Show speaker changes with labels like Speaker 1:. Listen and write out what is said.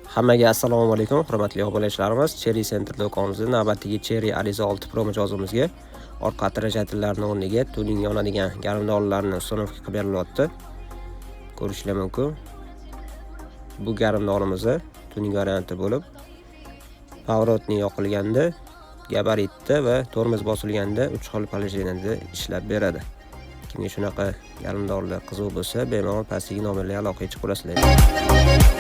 Speaker 1: Hammaga assalomu alaykum, hurmatli obunachilarimiz. Cherry Center do'konimizda navbatdagi Cherry Ariza 6 Pro mijozimizga orqa atrajatellarning o'rniga tuning yonadigan garmdorlarni uстановка qilib berilyapti. Ko'rishlar mumkin. Bu garmdorimizni tuning varianti bo'lib, pavrotni yoqilganda, gabaritda va tormoz bosilganda 3 xil poложениyada ishlab beradi. Kimga shunaqa garmdorlar qiziq bo'lsa, bemalol pastdagi nomerlarga aloqaga chiqib olasizlar.